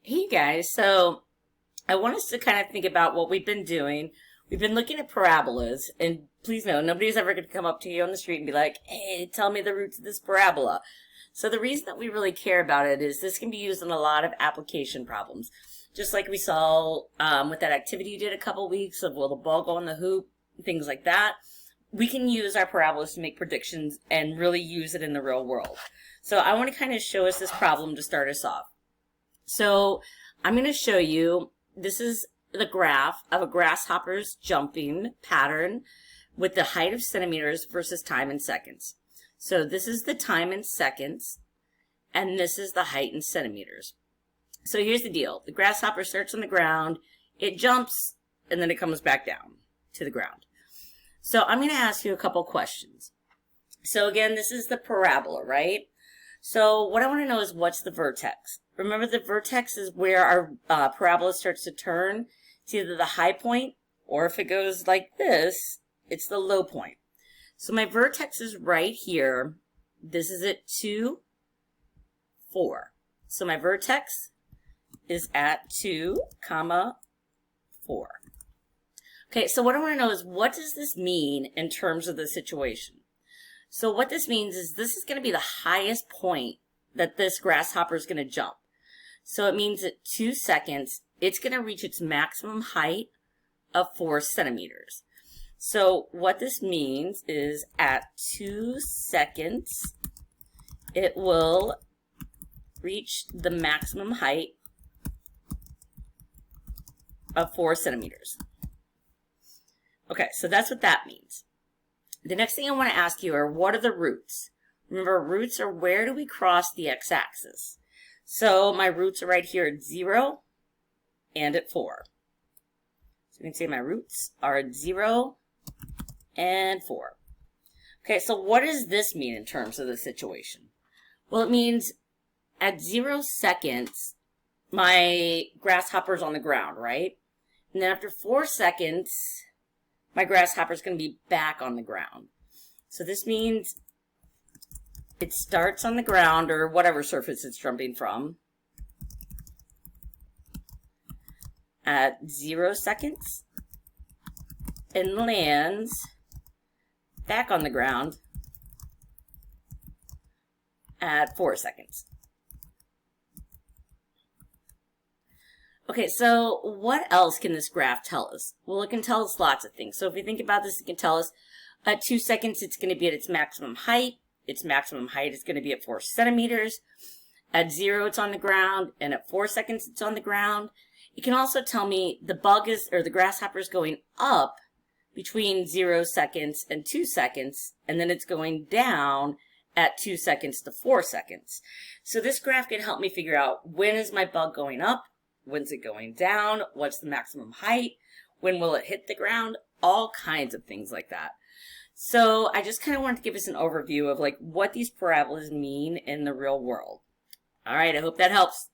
Hey guys, so I want us to kind of think about what we've been doing. We've been looking at parabolas, and please know, nobody's ever going to come up to you on the street and be like, hey, tell me the roots of this parabola. So the reason that we really care about it is this can be used in a lot of application problems. Just like we saw with that activity you did a couple weeks of will the ball go on the hoop, things like that. We can use our parabolas to make predictions and really use it in the real world. So I want to kind of show us this problem to start us off. So I'm going to show you, this is the graph of a grasshopper's jumping pattern with the height of centimeters versus time in seconds. So this is the time in seconds, and this is the height in centimeters. So here's the deal. The grasshopper starts on the ground, it jumps, and then it comes back down to the ground. So I'm going to ask you a couple questions. So again, this is the parabola, right? So what I want to know is what's the vertex? Remember, the vertex is where our parabola starts to turn. It's either the high point, or if it goes like this, it's the low point. So my vertex is right here. This is at 2, 4. So my vertex is at 2, 4. Okay, so what I want to know is what does this mean in terms of the situation? So what this means is this is going to be the highest point that this grasshopper is going to jump. So it means at 2 seconds, it's going to reach its maximum height of 4 centimeters. So what this means is at 2 seconds, it will reach the maximum height of 4 centimeters. Okay, so that's what that means. The next thing I want to ask you are, what are the roots? Remember, roots are where do we cross the x-axis? So my roots are right here at 0 and at 4. So you can see my roots are at 0 and 4. Okay, so what does this mean in terms of the situation? Well, it means at 0 seconds, my grasshopper's on the ground, right? And then after 4 seconds, my grasshopper's going to be back on the ground. So this means it starts on the ground or whatever surface it's jumping from at 0 seconds and lands back on the ground at 4 seconds. Okay, so what else can this graph tell us? Well, it can tell us lots of things. So if we think about this, it can tell us at 2 seconds, it's going to be at its maximum height. Its maximum height is going to be at 4 centimeters. At 0, it's on the ground, and at 4 seconds, it's on the ground. It can also tell me the the grasshopper is going up between 0 seconds and 2 seconds, and then it's going down at 2 seconds to 4 seconds. So this graph can help me figure out, when is my bug going up? When's it going down? What's the maximum height? When will it hit the ground? All kinds of things like that. So I just kind of wanted to give us an overview of like what these parabolas mean in the real world. All right, I hope that helps.